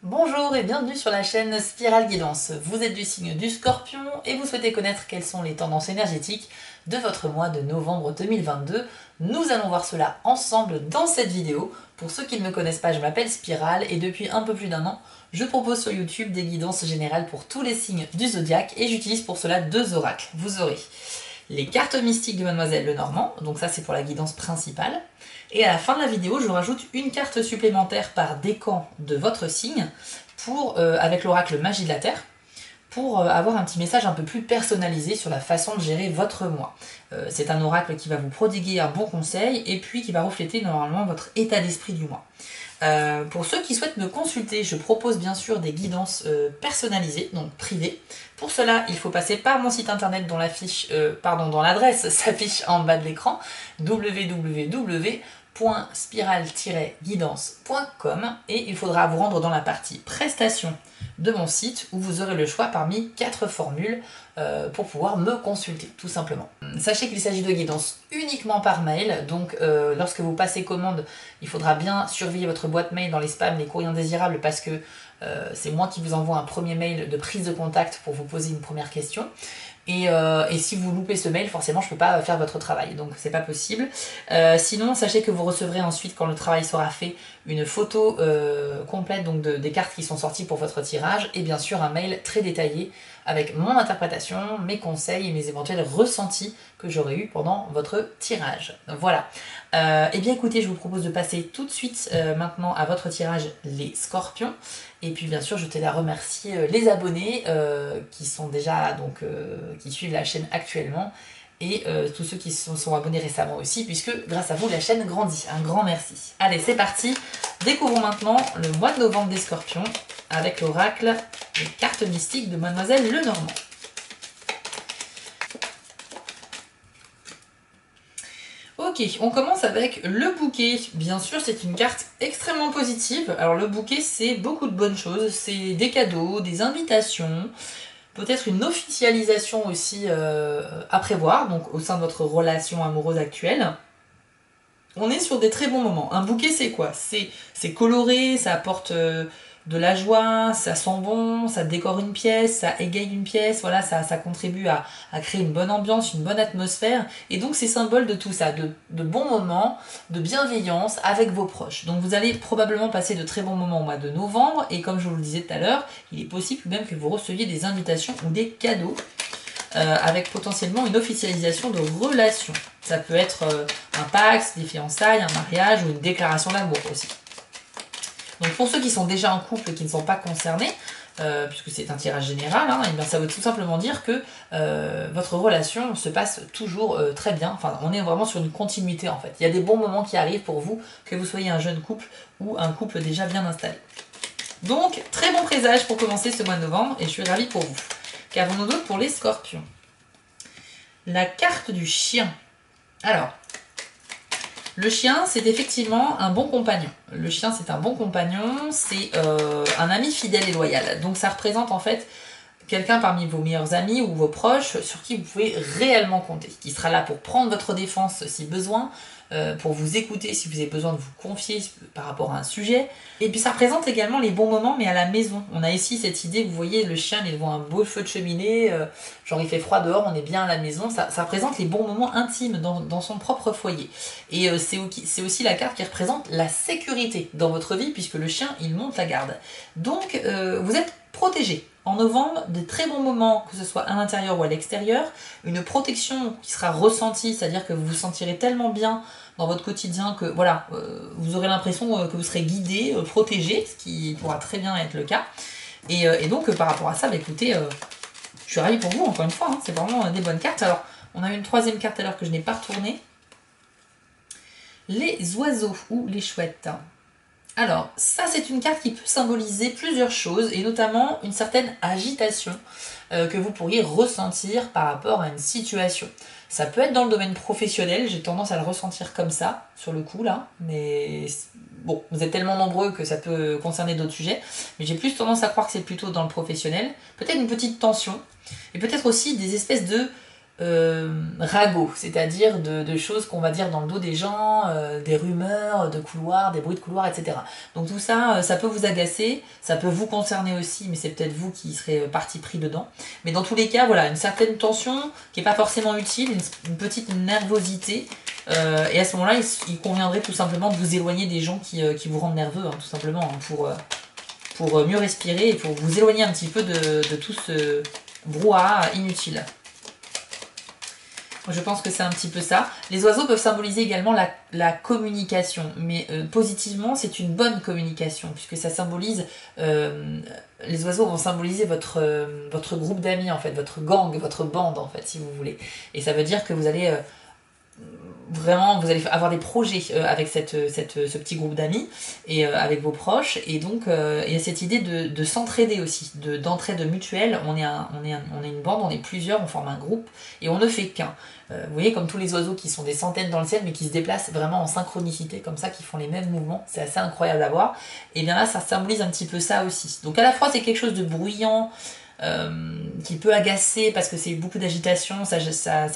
Bonjour et bienvenue sur la chaîne Spirale Guidance. Vous êtes du signe du Scorpion et vous souhaitez connaître quelles sont les tendances énergétiques de votre mois de novembre 2022. Nous allons voir cela ensemble dans cette vidéo. Pour ceux qui ne me connaissent pas, je m'appelle Spirale et depuis un peu plus d'un an, je propose sur YouTube des guidances générales pour tous les signes du zodiaque et j'utilise pour cela deux oracles. Vous aurez les cartes mystiques de Mademoiselle Lenormand, donc ça c'est pour la guidance principale. Et à la fin de la vidéo, je rajoute une carte supplémentaire par décan de votre signe avec l'oracle Magie de la Terre pour avoir un petit message un peu plus personnalisé sur la façon de gérer votre mois. C'est un oracle qui va vous prodiguer un bon conseil et puis qui va refléter normalement votre état d'esprit du mois. Pour ceux qui souhaitent me consulter, je propose bien sûr des guidances personnalisées, donc privées. Pour cela, il faut passer par mon site internet dont l'adresse s'affiche en bas de l'écran, www.spiral-guidance.com, et il faudra vous rendre dans la partie prestations de mon site où vous aurez le choix parmi 4 formules pour pouvoir me consulter, tout simplement. Sachez qu'il s'agit de guidance uniquement par mail, donc lorsque vous passez commande, il faudra bien surveiller votre boîte mail dans les spams, les courriers indésirables, parce que c'est moi qui vous envoie un premier mail de prise de contact pour vous poser une première question. Et si vous loupez ce mail, forcément je ne peux pas faire votre travail, donc c'est pas possible. Sinon, sachez que vous recevrez ensuite, quand le travail sera fait, une photo complète donc des cartes qui sont sorties pour votre tirage, et bien sûr un mail très détaillé avec mon interprétation, mes conseils et mes éventuels ressentis que j'aurais eu pendant votre tirage. Voilà. Et bien écoutez, je vous propose de passer tout de suite maintenant à votre tirage, les Scorpions. Et puis bien sûr, je tenais à remercier les abonnés qui sont déjà qui suivent la chaîne actuellement et tous ceux qui se sont abonnés récemment aussi, puisque grâce à vous, la chaîne grandit. Un grand merci. Allez, c'est parti. Découvrons maintenant le mois de novembre des Scorpions avec l'oracle des cartes mystiques de Mademoiselle Lenormand. Ok, on commence avec le bouquet. Bien sûr, c'est une carte extrêmement positive. Alors le bouquet, c'est beaucoup de bonnes choses. C'est des cadeaux, des invitations, peut-être une officialisation aussi à prévoir, donc au sein de votre relation amoureuse actuelle. On est sur des très bons moments. Un bouquet, c'est quoi? C'est coloré, ça apporte de la joie, ça sent bon, ça décore une pièce, ça égaye une pièce, voilà, ça contribue à créer une bonne ambiance, une bonne atmosphère. Et donc, c'est symbole de tout ça, de bons moments, de bienveillance avec vos proches. Donc, vous allez probablement passer de très bons moments au mois de novembre. Et comme je vous le disais tout à l'heure, il est possible même que vous receviez des invitations ou des cadeaux. Avec potentiellement une officialisation de relation. Ça peut être un pacte, des fiançailles, un mariage ou une déclaration d'amour aussi. Donc pour ceux qui sont déjà en couple et qui ne sont pas concernés, puisque c'est un tirage général, et bien ça veut tout simplement dire que votre relation se passe toujours très bien. Enfin, on est vraiment sur une continuité en fait. Il y a des bons moments qui arrivent pour vous, que vous soyez un jeune couple ou un couple déjà bien installé. Donc, très bon présage pour commencer ce mois de novembre et je suis ravie pour vous. Qu'avons-nous d'autre pour les Scorpions? La carte du chien. Alors, le chien, c'est effectivement un bon compagnon. Le chien, c'est un bon compagnon, c'est un ami fidèle et loyal. Donc ça représente en fait quelqu'un parmi vos meilleurs amis ou vos proches sur qui vous pouvez réellement compter, qui sera là pour prendre votre défense si besoin, pour vous écouter si vous avez besoin de vous confier par rapport à un sujet. Et puis ça représente également les bons moments, mais à la maison. On a ici cette idée, vous voyez, le chien il est devant un beau feu de cheminée, genre il fait froid dehors, on est bien à la maison. Ça représente les bons moments intimes dans son propre foyer. Et c'est aussi la carte qui représente la sécurité dans votre vie, puisque le chien, il monte la garde. Donc, vous êtes protégé. En novembre, de très bons moments, que ce soit à l'intérieur ou à l'extérieur, une protection qui sera ressentie, c'est-à-dire que vous vous sentirez tellement bien dans votre quotidien que voilà, vous aurez l'impression que vous serez guidé, protégé, ce qui pourra très bien être le cas. Et donc par rapport à ça, bah, écoutez, je suis ravie pour vous, encore une fois, c'est vraiment des bonnes cartes. Alors, on a une troisième carte à l'heure que je n'ai pas retournée. Les oiseaux ou les chouettes. Alors, ça c'est une carte qui peut symboliser plusieurs choses, et notamment une certaine agitation que vous pourriez ressentir par rapport à une situation. Ça peut être dans le domaine professionnel, j'ai tendance à le ressentir comme ça, sur le coup là, mais bon, vous êtes tellement nombreux que ça peut concerner d'autres sujets, mais j'ai plus tendance à croire que c'est plutôt dans le professionnel. Peut-être une petite tension, et peut-être aussi des espèces de ragots, c'est-à-dire de choses qu'on va dire dans le dos des gens, des rumeurs de couloirs, des bruits de couloirs, etc. Donc tout ça, ça peut vous agacer, ça peut vous concerner aussi, mais c'est peut-être vous qui serez parti pris dedans. Mais dans tous les cas, voilà, une certaine tension qui n'est pas forcément utile, une petite nervosité, et à ce moment-là, il conviendrait tout simplement de vous éloigner des gens qui vous rendent nerveux, hein, tout simplement, hein, pour mieux respirer et pour vous éloigner un petit peu de tout ce brouhaha inutile. Je pense que c'est un petit peu ça. Les oiseaux peuvent symboliser également la communication, mais positivement, c'est une bonne communication, puisque ça symbolise... les oiseaux vont symboliser votre groupe d'amis, en fait, votre gang, votre bande, en fait, si vous voulez. Et ça veut dire que vous allez... vraiment, vous allez avoir des projets avec ce petit groupe d'amis et avec vos proches. Et donc, il y a cette idée de s'entraider aussi, d'entraide mutuelle. On est une bande, on est plusieurs, on forme un groupe et on ne fait qu'un. Vous voyez, comme tous les oiseaux qui sont des centaines dans le ciel, mais qui se déplacent vraiment en synchronicité, comme ça, qui font les mêmes mouvements. C'est assez incroyable à voir. Et bien là, ça symbolise un petit peu ça aussi. Donc à la fois, c'est quelque chose de bruyant, qui peut agacer parce que c'est beaucoup d'agitation, ça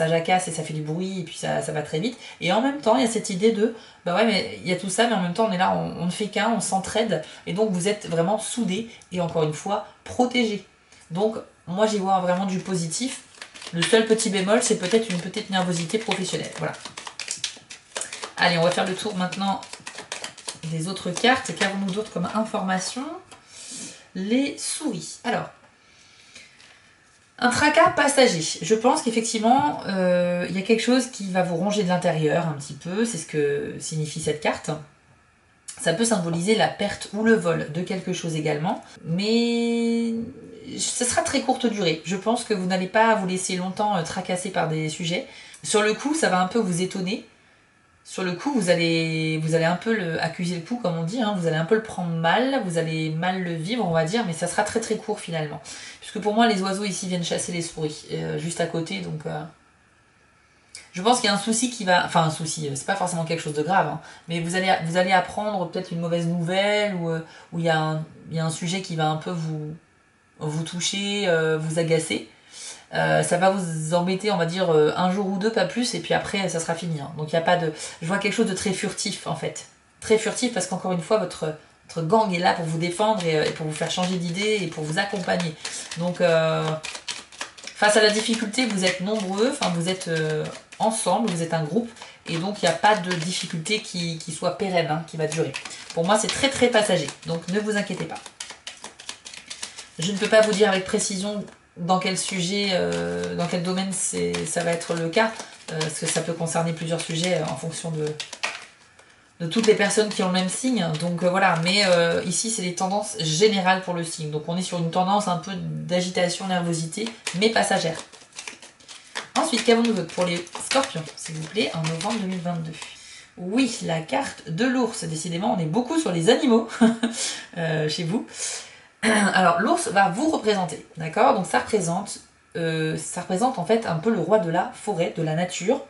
jacasse et ça fait du bruit et puis ça va très vite. Et en même temps, il y a cette idée de, bah ouais, mais il y a tout ça, mais en même temps, on est là, on ne fait qu'un, on s'entraide et donc vous êtes vraiment soudés et encore une fois, protégés. Donc, moi, j'y vois vraiment du positif. Le seul petit bémol, c'est peut-être une petite nervosité professionnelle. Voilà. Allez, on va faire le tour maintenant des autres cartes. Qu'avons-nous d'autre comme information? Les souris. Alors, un tracas passager. Je pense qu'effectivement, il y a quelque chose qui va vous ronger de l'intérieur un petit peu. C'est ce que signifie cette carte. Ça peut symboliser la perte ou le vol de quelque chose également. Mais ce sera très courte durée. Je pense que vous n'allez pas vous laisser longtemps tracasser par des sujets. Sur le coup, ça va un peu vous étonner. Sur le coup, vous allez un peu accuser le coup, comme on dit, hein, vous allez un peu le prendre mal, vous allez mal le vivre, on va dire, mais ça sera très très court finalement. Puisque pour moi, les oiseaux ici viennent chasser les souris, juste à côté, donc... Je pense qu'il y a un souci qui va... Enfin, un souci, c'est pas forcément quelque chose de grave, hein, mais vous allez apprendre peut-être une mauvaise nouvelle, ou il y a un sujet qui va un peu vous toucher, vous agacer. Ça va vous embêter, on va dire, un jour ou deux, pas plus, et puis après, ça sera fini. Hein. Donc, il n'y a pas de... Je vois quelque chose de très furtif, en fait. Très furtif, parce qu'encore une fois, votre gang est là pour vous défendre et pour vous faire changer d'idée et pour vous accompagner. Donc, face à la difficulté, vous êtes nombreux, enfin, vous êtes ensemble, vous êtes un groupe, et donc, il n'y a pas de difficulté qui soit pérenne, hein, qui va durer. Pour moi, c'est très, très passager. Donc, ne vous inquiétez pas. Je ne peux pas vous dire avec précision dans quel sujet, dans quel domaine ça va être le cas, parce que ça peut concerner plusieurs sujets en fonction de toutes les personnes qui ont le même signe. Donc voilà, mais ici c'est les tendances générales pour le signe. Donc on est sur une tendance un peu d'agitation, nervosité, mais passagère. Ensuite, qu'avons-nous d'autre pour les scorpions, s'il vous plaît, en novembre 2022? Oui, la carte de l'ours. Décidément, on est beaucoup sur les animaux chez vous. Alors, l'ours va vous représenter, d'accord? Donc, ça représente en fait un peu le roi de la forêt, de la nature,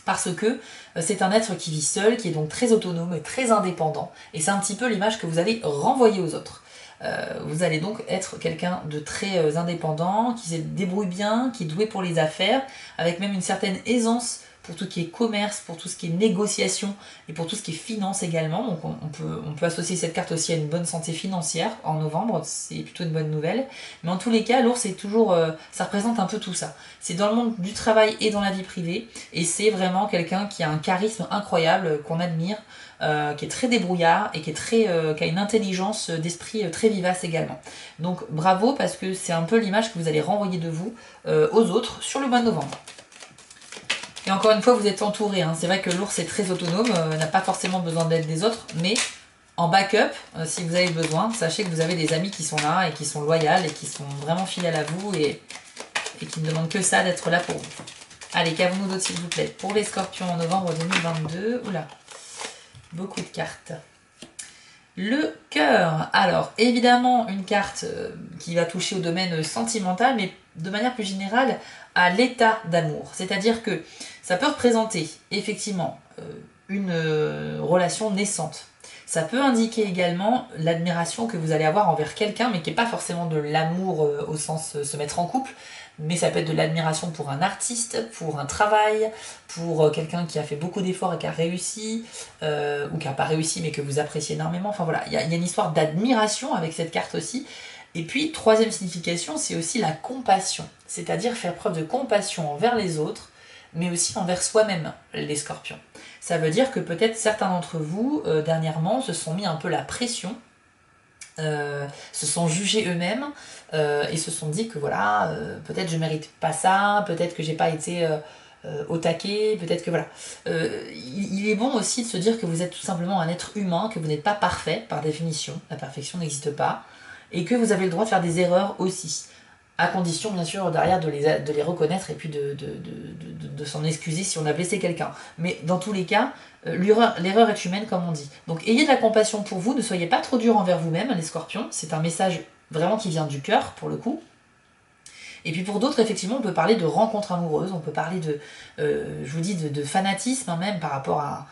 parce que c'est un être qui vit seul, qui est donc très autonome et très indépendant, et c'est un petit peu l'image que vous allez renvoyer aux autres. Vous allez donc être quelqu'un de très indépendant, qui se débrouille bien, qui est doué pour les affaires, avec même une certaine aisance pour tout ce qui est commerce, pour tout ce qui est négociation et pour tout ce qui est finance également. Donc on peut associer cette carte aussi à une bonne santé financière en novembre, c'est plutôt une bonne nouvelle. Mais en tous les cas, l'ours c'est toujours, ça représente un peu tout ça. C'est dans le monde du travail et dans la vie privée, et c'est vraiment quelqu'un qui a un charisme incroyable, qu'on admire, qui est très débrouillard et qui a une intelligence d'esprit très vivace également. Donc bravo, parce que c'est un peu l'image que vous allez renvoyer de vous aux autres sur le mois de novembre. Et encore une fois, vous êtes entouré. Hein. C'est vrai que l'ours est très autonome, n'a pas forcément besoin d'aide des autres, mais en backup, si vous avez besoin, sachez que vous avez des amis qui sont là et qui sont loyaux et qui sont vraiment fidèles à vous et qui ne demandent que ça, d'être là pour vous. Allez, qu'avons-nous d'autre, s'il vous plaît? Pour les scorpions en novembre 2022, oula, beaucoup de cartes. Le cœur. Alors, évidemment, une carte qui va toucher au domaine sentimental, mais de manière plus générale, à l'état d'amour. C'est-à-dire que ça peut représenter, effectivement, une relation naissante. Ça peut indiquer également l'admiration que vous allez avoir envers quelqu'un, mais qui n'est pas forcément de l'amour au sens se mettre en couple, mais ça peut être de l'admiration pour un artiste, pour un travail, pour quelqu'un qui a fait beaucoup d'efforts et qui a réussi, ou qui n'a pas réussi mais que vous appréciez énormément. Enfin voilà, il y a une histoire d'admiration avec cette carte aussi. Et puis, troisième signification, c'est aussi la compassion, c'est-à-dire faire preuve de compassion envers les autres, mais aussi envers soi-même, les scorpions. Ça veut dire que peut-être certains d'entre vous, dernièrement, se sont mis un peu la pression, se sont jugés eux-mêmes, et se sont dit que voilà, peut-être je mérite pas ça, peut-être que j'ai pas été au taquet, peut-être que voilà. Il est bon aussi de se dire que vous êtes tout simplement un être humain, que vous n'êtes pas parfait par définition, la perfection n'existe pas, et que vous avez le droit de faire des erreurs aussi. À condition, bien sûr, derrière de les reconnaître et puis de s'en excuser si on a blessé quelqu'un. Mais dans tous les cas, l'erreur est humaine, comme on dit. Donc ayez de la compassion pour vous, ne soyez pas trop dur envers vous-même, les scorpions. C'est un message vraiment qui vient du cœur, pour le coup. Et puis pour d'autres, effectivement, on peut parler de rencontres amoureuses, on peut parler je vous dis, de fanatisme, hein, même par rapport à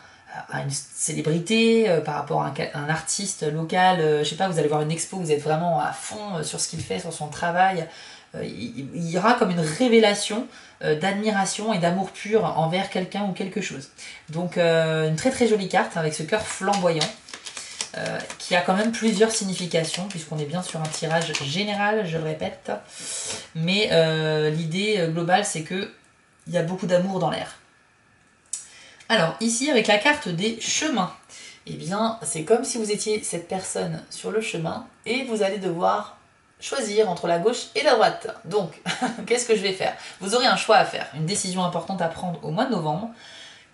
une célébrité, par rapport à un artiste local, je sais pas, vous allez voir une expo, vous êtes vraiment à fond sur ce qu'il fait, sur son travail, il y aura comme une révélation d'admiration et d'amour pur envers quelqu'un ou quelque chose. Donc une très très jolie carte avec ce cœur flamboyant, qui a quand même plusieurs significations, puisqu'on est bien sur un tirage général, je le répète, mais l'idée globale c'est que il y a beaucoup d'amour dans l'air. Alors ici avec la carte des chemins, eh bien c'est comme si vous étiez cette personne sur le chemin et vous allez devoir choisir entre la gauche et la droite. Donc qu'est-ce que je vais faire? Vous aurez un choix à faire, une décision importante à prendre au mois de novembre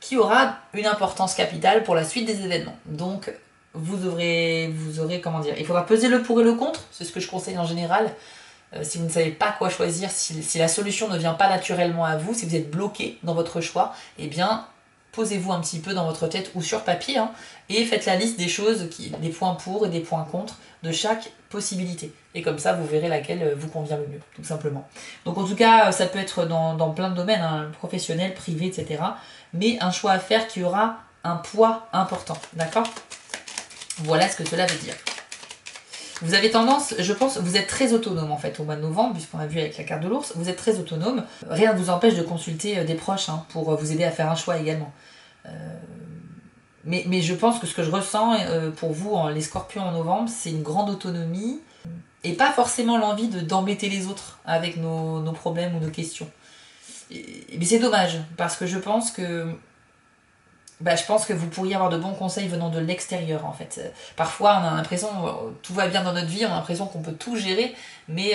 qui aura une importance capitale pour la suite des événements. Donc vous aurez comment dire, il faudra peser le pour et le contre, c'est ce que je conseille en général. Si vous ne savez pas quoi choisir, si la solution ne vient pas naturellement à vous, si vous êtes bloqué dans votre choix, eh bien posez-vous un petit peu dans votre tête ou sur papier, hein, et faites la liste des choses, des points pour et des points contre de chaque possibilité. Et comme ça, vous verrez laquelle vous convient le mieux, tout simplement. Donc en tout cas, ça peut être dans plein de domaines, hein, professionnel, privé, etc. Mais un choix à faire qui aura un poids important, d'accord? Voilà ce que cela veut dire. Vous avez tendance, je pense, vous êtes très autonome en fait au mois de novembre, puisqu'on a vu avec la carte de l'ours, vous êtes très autonome. Rien ne vous empêche de consulter des proches, hein, pour vous aider à faire un choix également. Mais je pense que ce que je ressens pour vous, les scorpions en novembre, c'est une grande autonomie et pas forcément l'envie d'embêter les autres avec nos problèmes ou nos questions. Mais c'est dommage, parce que je pense que vous pourriez avoir de bons conseils venant de l'extérieur en fait. Parfois on a l'impression, tout va bien dans notre vie, on a l'impression qu'on peut tout gérer, mais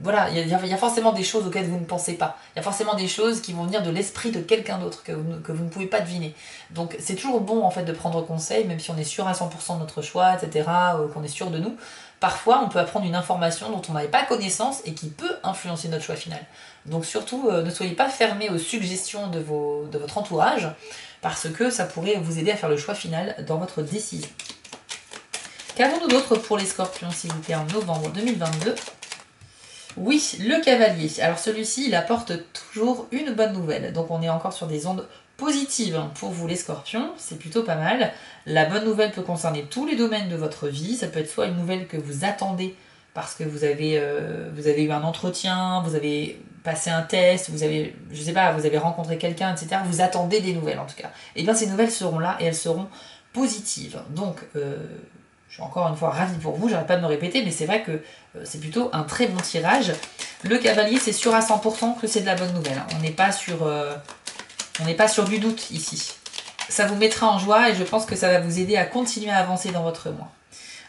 voilà, il y a forcément des choses auxquelles vous ne pensez pas. Il y a forcément des choses qui vont venir de l'esprit de quelqu'un d'autre que vous ne pouvez pas deviner. Donc c'est toujours bon en fait de prendre conseil, même si on est sûr à 100% de notre choix, etc., qu'on est sûr de nous. Parfois on peut apprendre une information dont on n'avait pas connaissance et qui peut influencer notre choix final. Donc surtout, ne soyez pas fermés aux suggestions de votre entourage, parce que ça pourrait vous aider à faire le choix final dans votre décision. Qu'avons-nous d'autre pour les scorpions, s'il vous plaît, en novembre 2022? Oui, le cavalier. Alors celui-ci, il apporte toujours une bonne nouvelle. Donc on est encore sur des ondes positives pour vous les scorpions, c'est plutôt pas mal. La bonne nouvelle peut concerner tous les domaines de votre vie. Ça peut être soit une nouvelle que vous attendez parce que vous avez eu un entretien, vous avez passé un test, vous avez rencontré quelqu'un, etc. Vous attendez des nouvelles en tout cas. Et bien ces nouvelles seront là et elles seront positives. Donc je suis encore une fois ravie pour vous, j'arrête pas de me répéter, mais c'est vrai que c'est plutôt un très bon tirage. Le cavalier, c'est sûr à 100% que c'est de la bonne nouvelle. On n'est pas sur du doute ici. Ça vous mettra en joie et je pense que ça va vous aider à continuer à avancer dans votre mois.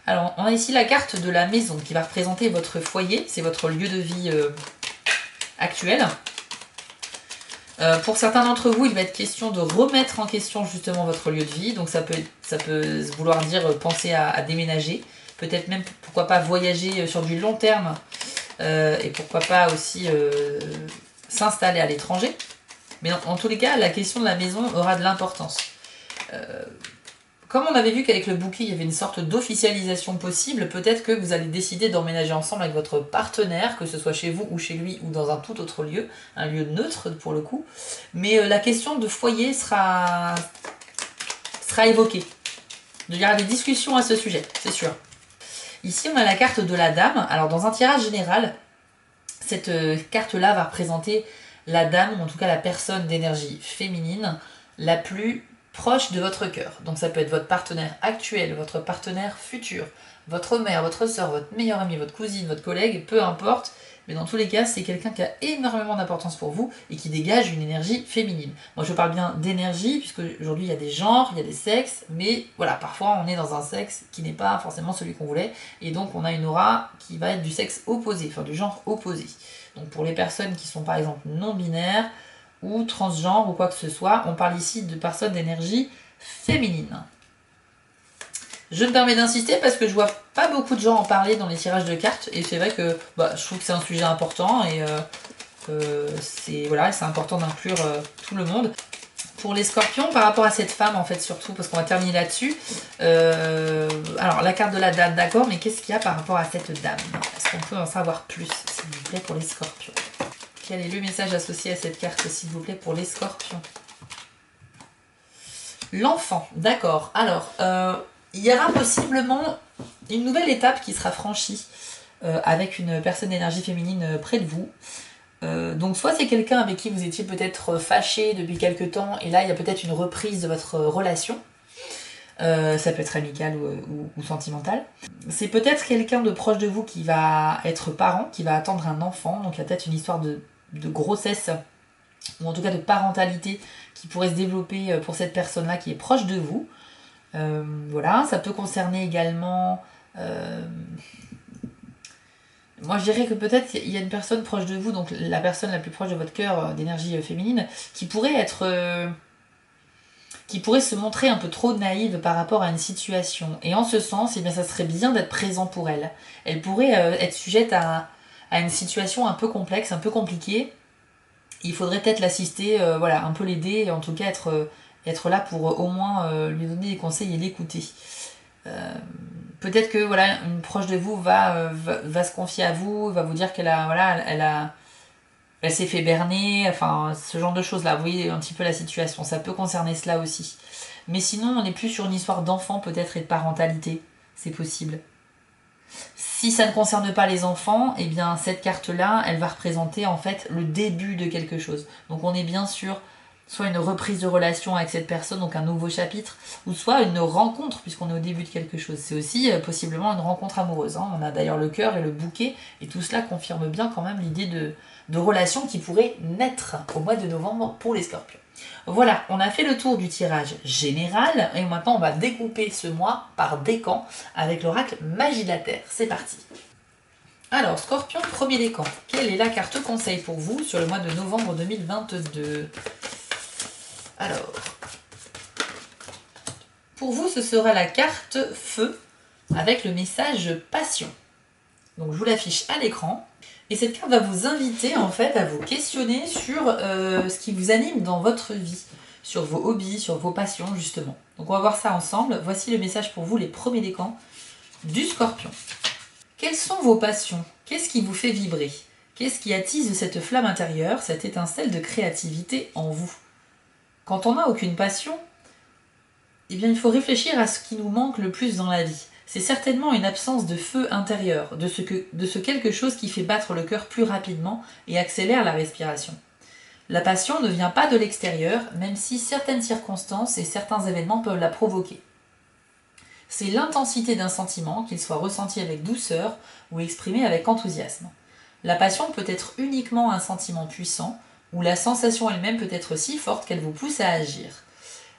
Alors, on a ici la carte de la maison qui va représenter votre foyer, c'est votre lieu de vie actuel. Pour certains d'entre vous, il va être question de remettre en question justement votre lieu de vie. Donc ça peut vouloir dire penser à déménager. Peut-être même, pourquoi pas, voyager sur du long terme. Et pourquoi pas aussi s'installer à l'étranger. Mais en tous les cas, la question de la maison aura de l'importance. Comme on avait vu qu'avec le bouquet, il y avait une sorte d'officialisation possible, peut-être que vous allez décider d'emménager ensemble avec votre partenaire, que ce soit chez vous ou chez lui ou dans un tout autre lieu, un lieu neutre pour le coup. Mais la question de foyer sera évoquée. Il y aura des discussions à ce sujet, c'est sûr. Ici, on a la carte de la dame. Alors, dans un tirage général, Cette carte-là va représenter la dame, ou en tout cas la personne d'énergie féminine la plus proche de votre cœur. Donc ça peut être votre partenaire actuel, votre partenaire futur, votre mère, votre soeur, votre meilleure amie, votre cousine, votre collègue, peu importe. Mais dans tous les cas, c'est quelqu'un qui a énormément d'importance pour vous et qui dégage une énergie féminine. Moi, je parle bien d'énergie, puisque aujourd'hui, il y a des genres, il y a des sexes, mais voilà, parfois, on est dans un sexe qui n'est pas forcément celui qu'on voulait, et donc on a une aura qui va être du sexe opposé, enfin du genre opposé. Donc pour les personnes qui sont par exemple non-binaires, ou transgenres, ou quoi que ce soit, on parle ici de personnes d'énergie féminine. Je me permets d'insister parce que je vois pas beaucoup de gens en parler dans les tirages de cartes et c'est vrai que je trouve que c'est un sujet important et c'est important d'inclure tout le monde. Pour les scorpions, par rapport à cette femme en fait surtout, parce qu'on va terminer là-dessus, alors la carte de la dame, d'accord, mais qu'est-ce qu'il y a par rapport à cette dame? Est-ce qu'on peut en savoir plus, s'il vous plaît, pour les scorpions? Quel est le message associé à cette carte, s'il vous plaît, pour les scorpions? L'enfant, d'accord. Alors, il y aura possiblement une nouvelle étape qui sera franchie avec une personne d'énergie féminine près de vous. Donc soit c'est quelqu'un avec qui vous étiez peut-être fâché depuis quelque temps et là il y a peut-être une reprise de votre relation. Ça peut être amical ou sentimental. C'est peut-être quelqu'un de proche de vous qui va être parent, qui va attendre un enfant. Donc il y a peut-être une histoire de grossesse ou en tout cas de parentalité qui pourrait se développer pour cette personne-là qui est proche de vous. Voilà, ça peut concerner également... moi je dirais que peut-être il y a une personne proche de vous, donc la personne la plus proche de votre cœur d'énergie féminine, qui pourrait être... qui pourrait se montrer un peu trop naïve par rapport à une situation. Et en ce sens, eh bien, ça serait bien d'être présent pour elle. Elle pourrait être sujette à une situation un peu complexe, un peu compliquée. Il faudrait peut-être l'assister, un peu l'aider, et en tout cas être là pour au moins lui donner des conseils et l'écouter. Peut-être que une proche de vous va se confier à vous, va vous dire qu'elle elle s'est fait berner, enfin ce genre de choses là, vous voyez un petit peu la situation, ça peut concerner cela aussi. Mais sinon on est plus sur une histoire d'enfant peut-être et de parentalité, c'est possible. Si ça ne concerne pas les enfants, eh bien cette carte-là, elle va représenter en fait le début de quelque chose. Donc on est bien sûr soit une reprise de relation avec cette personne, donc un nouveau chapitre, ou soit une rencontre, puisqu'on est au début de quelque chose. C'est aussi possiblement une rencontre amoureuse. Hein. On a d'ailleurs le cœur et le bouquet, et tout cela confirme bien quand même l'idée de relation qui pourrait naître au mois de novembre pour les scorpions. Voilà, on a fait le tour du tirage général, et maintenant on va découper ce mois par décan avec l'oracle Magie de la Terre. C'est parti. Alors, Scorpion, premier décan. Quelle est la carte conseil pour vous sur le mois de novembre 2022? Alors, pour vous, ce sera la carte Feu avec le message Passion. Donc, je vous l'affiche à l'écran. Et cette carte va vous inviter en fait à vous questionner sur ce qui vous anime dans votre vie, sur vos hobbies, sur vos passions justement. Donc, on va voir ça ensemble. Voici le message pour vous, les premiers décans du Scorpion. Quelles sont vos passions? Qu'est-ce qui vous fait vibrer? Qu'est-ce qui attise cette flamme intérieure, cette étincelle de créativité en vous? Quand on n'a aucune passion, eh bien, il faut réfléchir à ce qui nous manque le plus dans la vie. C'est certainement une absence de feu intérieur, de ce quelque chose qui fait battre le cœur plus rapidement et accélère la respiration. La passion ne vient pas de l'extérieur, même si certaines circonstances et certains événements peuvent la provoquer. C'est l'intensité d'un sentiment, qu'il soit ressenti avec douceur ou exprimé avec enthousiasme. La passion peut être uniquement un sentiment puissant, où la sensation elle-même peut être si forte qu'elle vous pousse à agir.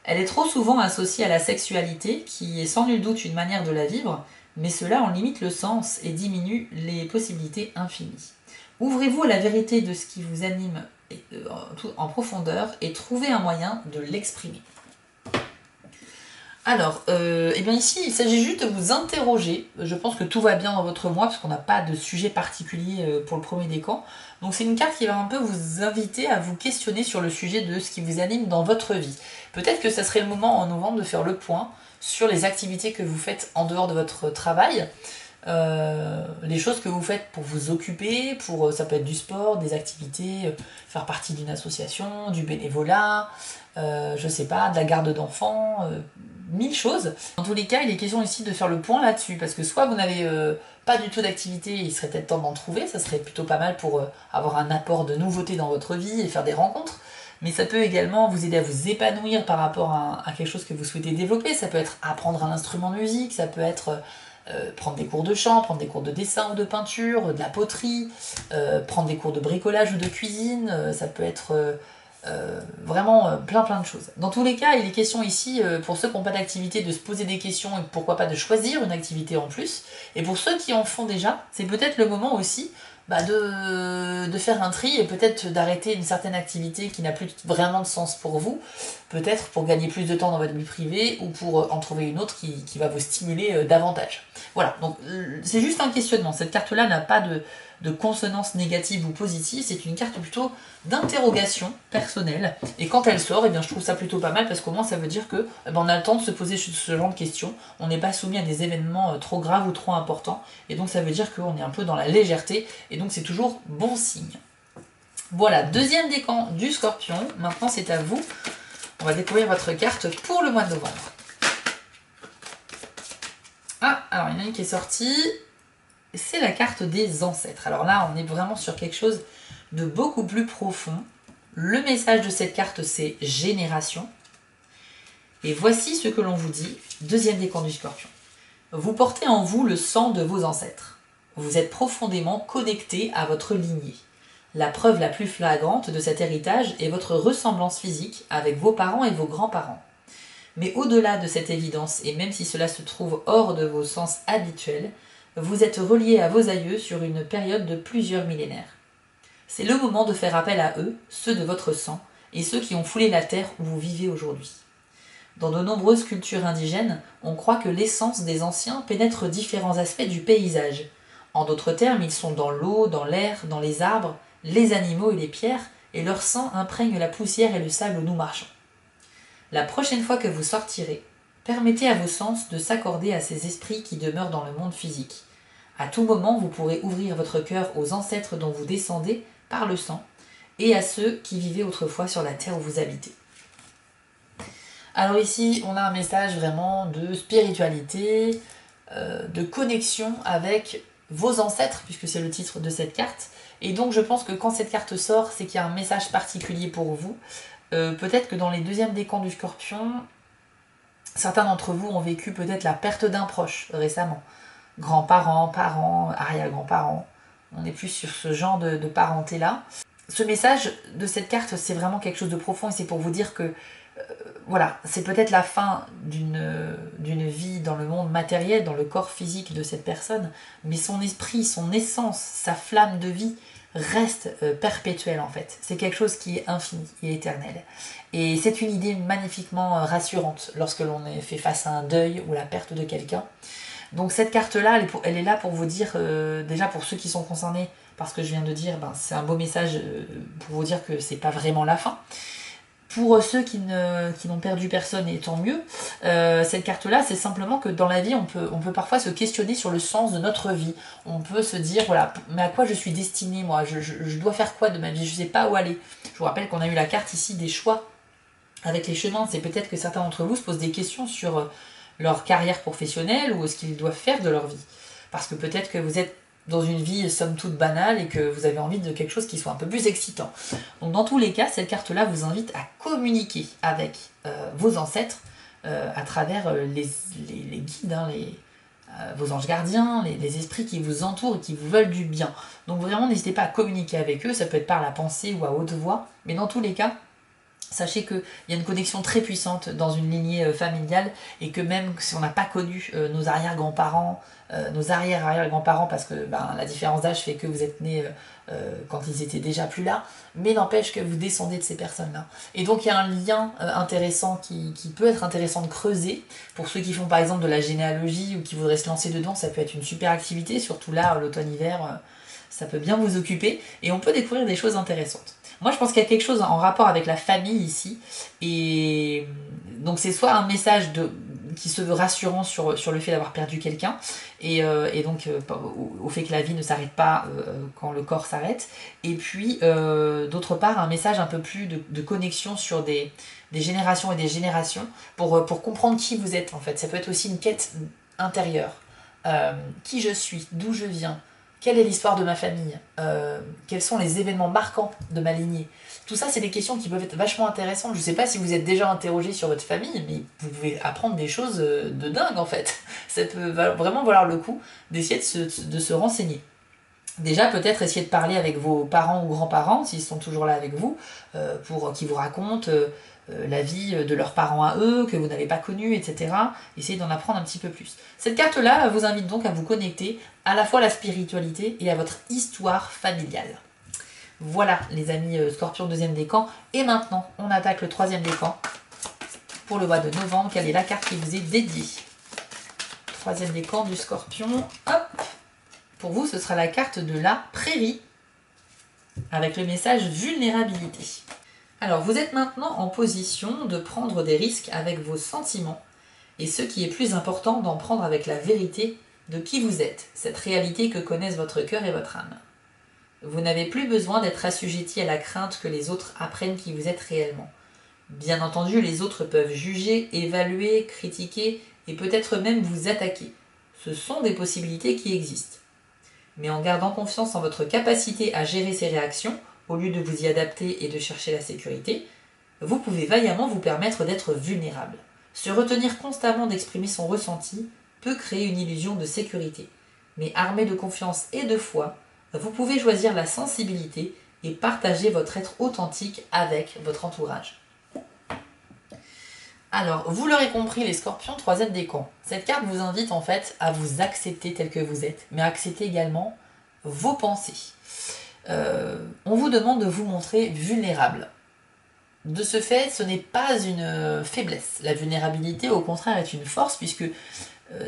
Elle est trop souvent associée à la sexualité, qui est sans nul doute une manière de la vivre, mais cela en limite le sens et diminue les possibilités infinies. Ouvrez-vous à la vérité de ce qui vous anime en profondeur et trouvez un moyen de l'exprimer. Alors, bien ici, il s'agit juste de vous interroger. Je pense que tout va bien dans votre mois, parce qu'on n'a pas de sujet particulier pour le premier décan. Donc c'est une carte qui va un peu vous inviter à vous questionner sur le sujet de ce qui vous anime dans votre vie. Peut-être que ça serait le moment en novembre de faire le point sur les activités que vous faites en dehors de votre travail. Les choses que vous faites pour vous occuper, ça peut être du sport, des activités, faire partie d'une association, du bénévolat, je sais pas, de la garde d'enfants, 1000 choses. En tous les cas, il est question ici de faire le point là-dessus, parce que soit vous n'avez pas du tout d'activité, il serait peut-être temps d'en trouver, ça serait plutôt pas mal pour avoir un apport de nouveauté dans votre vie et faire des rencontres. Mais ça peut également vous aider à vous épanouir par rapport à quelque chose que vous souhaitez développer. Ça peut être apprendre un instrument de musique, ça peut être prendre des cours de chant, prendre des cours de dessin ou de peinture, de la poterie, prendre des cours de bricolage ou de cuisine, ça peut être vraiment plein de choses. Dans tous les cas, il est question ici, pour ceux qui n'ont pas d'activité, de se poser des questions et pourquoi pas de choisir une activité en plus. Et pour ceux qui en font déjà, c'est peut-être le moment aussi de faire un tri et peut-être d'arrêter une certaine activité qui n'a plus vraiment de sens pour vous, peut-être pour gagner plus de temps dans votre vie privée ou pour en trouver une autre qui va vous stimuler davantage. Voilà, donc c'est juste un questionnement. Cette carte-là n'a pas de consonance négative ou positive, c'est une carte plutôt d'interrogation personnelle. Et quand elle sort, eh bien, je trouve ça plutôt pas mal parce qu'au moins ça veut dire que on a le temps de se poser ce genre de questions. On n'est pas soumis à des événements trop graves ou trop importants. Et donc ça veut dire qu'on est un peu dans la légèreté. Et donc c'est toujours bon signe. Voilà, deuxième décan du Scorpion. Maintenant c'est à vous. On va découvrir votre carte pour le mois de novembre. Ah, alors il y en a une qui est sortie. C'est la carte des ancêtres. Alors là, on est vraiment sur quelque chose de beaucoup plus profond. Le message de cette carte, c'est génération. Et voici ce que l'on vous dit. Deuxième décan du Scorpion. Vous portez en vous le sang de vos ancêtres. Vous êtes profondément connecté à votre lignée. La preuve la plus flagrante de cet héritage est votre ressemblance physique avec vos parents et vos grands-parents. Mais au-delà de cette évidence, et même si cela se trouve hors de vos sens habituels, vous êtes relié à vos aïeux sur une période de plusieurs millénaires. C'est le moment de faire appel à eux, ceux de votre sang, et ceux qui ont foulé la terre où vous vivez aujourd'hui. Dans de nombreuses cultures indigènes, on croit que l'essence des anciens pénètre différents aspects du paysage. En d'autres termes, ils sont dans l'eau, dans l'air, dans les arbres, les animaux et les pierres, et leur sang imprègne la poussière et le sable où nous marchons. La prochaine fois que vous sortirez, permettez à vos sens de s'accorder à ces esprits qui demeurent dans le monde physique. À tout moment, vous pourrez ouvrir votre cœur aux ancêtres dont vous descendez par le sang et à ceux qui vivaient autrefois sur la terre où vous habitez. Alors ici, on a un message vraiment de spiritualité, de connexion avec vos ancêtres, puisque c'est le titre de cette carte. Et donc je pense que quand cette carte sort, c'est qu'il y a un message particulier pour vous. Peut-être que dans les deuxièmes décans du Scorpion, certains d'entre vous ont vécu peut-être la perte d'un proche récemment. Grands-parents, parents, arrière-grands-parents. On est plus sur ce genre de parenté-là. Ce message de cette carte, c'est vraiment quelque chose de profond et c'est pour vous dire que voilà, c'est peut-être la fin d'une vie dans le monde matériel, dans le corps physique de cette personne, mais son esprit, son essence, sa flamme de vie reste perpétuelle en fait. C'est quelque chose qui est infini et éternel. Et c'est une idée magnifiquement rassurante lorsque l'on est fait face à un deuil ou la perte de quelqu'un. Donc cette carte-là, elle est là pour vous dire, déjà pour ceux qui sont concernés, parce que je viens de dire, c'est un beau message pour vous dire que c'est pas vraiment la fin. Pour ceux qui n'ont perdu personne, et tant mieux, cette carte-là, c'est simplement que dans la vie, on peut parfois se questionner sur le sens de notre vie. On peut se dire, voilà, mais à quoi je suis destinée, moi, je dois faire quoi de ma vie, je sais pas où aller. Je vous rappelle qu'on a eu la carte ici des choix avec les chemins. C'est peut-être que certains d'entre vous se posent des questions sur leur carrière professionnelle ou ce qu'ils doivent faire de leur vie. Parce que peut-être que vous êtes dans une vie somme toute banale et que vous avez envie de quelque chose qui soit un peu plus excitant. Donc dans tous les cas, cette carte-là vous invite à communiquer avec vos ancêtres à travers les guides, vos anges gardiens, les esprits qui vous entourent et qui vous veulent du bien. Donc vraiment, n'hésitez pas à communiquer avec eux, ça peut être par la pensée ou à haute voix, mais dans tous les cas, sachez qu'il y a une connexion très puissante dans une lignée familiale et que même si on n'a pas connu nos arrière-grands-parents, nos arrière-arrière-grands-parents, parce que la différence d'âge fait que vous êtes nés quand ils étaient déjà plus là, mais n'empêche que vous descendez de ces personnes-là. Et donc il y a un lien intéressant qui peut être intéressant de creuser. Pour ceux qui font par exemple de la généalogie ou qui voudraient se lancer dedans, ça peut être une super activité, surtout là, l'automne-hiver, ça peut bien vous occuper et on peut découvrir des choses intéressantes. Moi, je pense qu'il y a quelque chose en rapport avec la famille ici. Et donc, c'est soit un message qui se veut rassurant sur le fait d'avoir perdu quelqu'un, et donc au fait que la vie ne s'arrête pas quand le corps s'arrête. Et puis, d'autre part, un message un peu plus de connexion sur des générations et des générations pour comprendre qui vous êtes, en fait. Ça peut être aussi une quête intérieure. qui je suis, d'où je viens, quelle est l'histoire de ma famille, quels sont les événements marquants de ma lignée. Tout ça, c'est des questions qui peuvent être vachement intéressantes. Je ne sais pas si vous êtes déjà interrogé sur votre famille, mais vous pouvez apprendre des choses de dingue en fait. Ça peut vraiment valoir le coup d'essayer de se renseigner. Déjà, peut-être essayer de parler avec vos parents ou grands-parents, s'ils sont toujours là avec vous, pour qu'ils vous racontent la vie de leurs parents à eux, que vous n'avez pas connu, etc. Essayez d'en apprendre un petit peu plus. Cette carte-là vous invite donc à vous connecter à la fois à la spiritualité et à votre histoire familiale. Voilà les amis Scorpion, deuxième décan. Et maintenant, on attaque le troisième décan pour le mois de novembre. Quelle est la carte qui vous est dédiée? Troisième décan du Scorpion. Hop! Pour vous, ce sera la carte de la prairie avec le message vulnérabilité. Alors, vous êtes maintenant en position de prendre des risques avec vos sentiments et ce qui est plus important, d'en prendre avec la vérité de qui vous êtes, cette réalité que connaissent votre cœur et votre âme. Vous n'avez plus besoin d'être assujetti à la crainte que les autres apprennent qui vous êtes réellement. Bien entendu, les autres peuvent juger, évaluer, critiquer et peut-être même vous attaquer. Ce sont des possibilités qui existent. Mais en gardant confiance en votre capacité à gérer ces réactions, au lieu de vous y adapter et de chercher la sécurité, vous pouvez vaillamment vous permettre d'être vulnérable. Se retenir constamment d'exprimer son ressenti peut créer une illusion de sécurité. Mais armé de confiance et de foi, vous pouvez choisir la sensibilité et partager votre être authentique avec votre entourage. Alors, vous l'aurez compris les Scorpions, troisième décan. Cette carte vous invite en fait à vous accepter tel que vous êtes, mais à accepter également vos pensées. On vous demande de vous montrer vulnérable. De ce fait, ce n'est pas une faiblesse. La vulnérabilité, au contraire, est une force puisque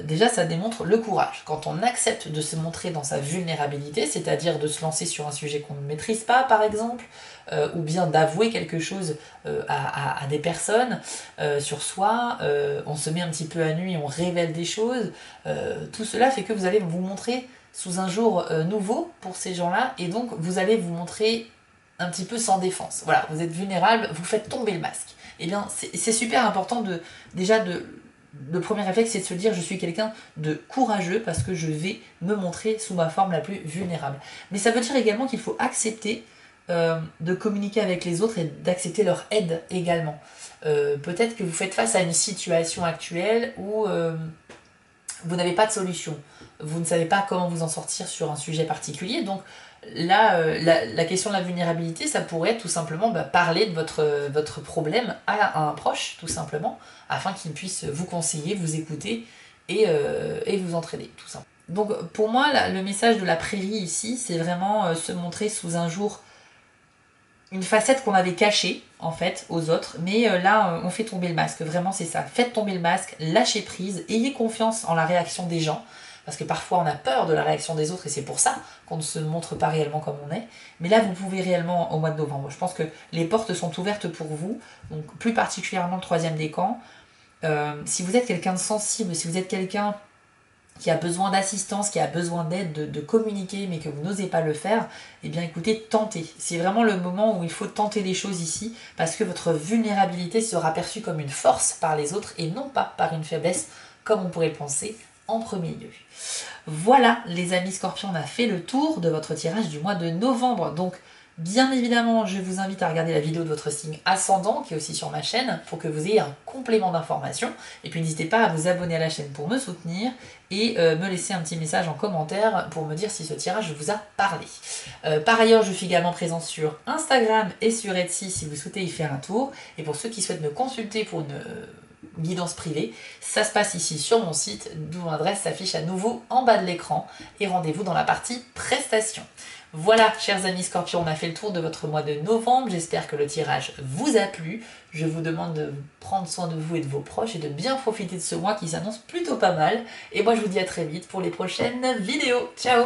déjà, ça démontre le courage. Quand on accepte de se montrer dans sa vulnérabilité, c'est-à-dire de se lancer sur un sujet qu'on ne maîtrise pas, par exemple, ou bien d'avouer quelque chose à des personnes sur soi, on se met un petit peu à nu et on révèle des choses, tout cela fait que vous allez vous montrer sous un jour nouveau pour ces gens-là, et donc vous allez vous montrer un petit peu sans défense. Voilà, vous êtes vulnérable, vous faites tomber le masque. Eh bien, c'est super important le premier réflexe, c'est de se dire je suis quelqu'un de courageux parce que je vais me montrer sous ma forme la plus vulnérable. Mais ça veut dire également qu'il faut accepter de communiquer avec les autres et d'accepter leur aide également. Peut-être que vous faites face à une situation actuelle où vous n'avez pas de solution. Vous ne savez pas comment vous en sortir sur un sujet particulier. Donc là, la question de la vulnérabilité, ça pourrait être tout simplement parler de votre problème à un proche, tout simplement, afin qu'il puisse vous conseiller, vous écouter et vous entraider, tout simplement. Donc pour moi, le message de la prairie ici, c'est vraiment se montrer sous un jour une facette qu'on avait cachée, en fait, aux autres. Mais là, on fait tomber le masque. Vraiment, c'est ça. Faites tomber le masque, lâchez prise, ayez confiance en la réaction des gens. Parce que parfois, on a peur de la réaction des autres et c'est pour ça qu'on ne se montre pas réellement comme on est. Mais là, vous pouvez réellement au mois de novembre. Je pense que les portes sont ouvertes pour vous. Donc, plus particulièrement le troisième décan. Si vous êtes quelqu'un de sensible, si vous êtes quelqu'un qui a besoin d'assistance, qui a besoin d'aide, de communiquer, mais que vous n'osez pas le faire, eh bien écoutez, tentez. C'est vraiment le moment où il faut tenter les choses ici, parce que votre vulnérabilité sera perçue comme une force par les autres et non pas par une faiblesse, comme on pourrait le penser en premier lieu. Voilà les amis Scorpions, on a fait le tour de votre tirage du mois de novembre. Donc bien évidemment, je vous invite à regarder la vidéo de votre signe ascendant qui est aussi sur ma chaîne pour que vous ayez un complément d'information. Et puis n'hésitez pas à vous abonner à la chaîne pour me soutenir et me laisser un petit message en commentaire pour me dire si ce tirage vous a parlé. Par ailleurs, je suis également présente sur Instagram et sur Etsy si vous souhaitez y faire un tour. Et pour ceux qui souhaitent me consulter pour une guidance privée, ça se passe ici sur mon site, d'où l'adresse s'affiche à nouveau en bas de l'écran. Et rendez-vous dans la partie prestations. Voilà, chers amis Scorpions, on a fait le tour de votre mois de novembre. J'espère que le tirage vous a plu. Je vous demande de prendre soin de vous et de vos proches et de bien profiter de ce mois qui s'annonce plutôt pas mal. Et moi, je vous dis à très vite pour les prochaines vidéos. Ciao!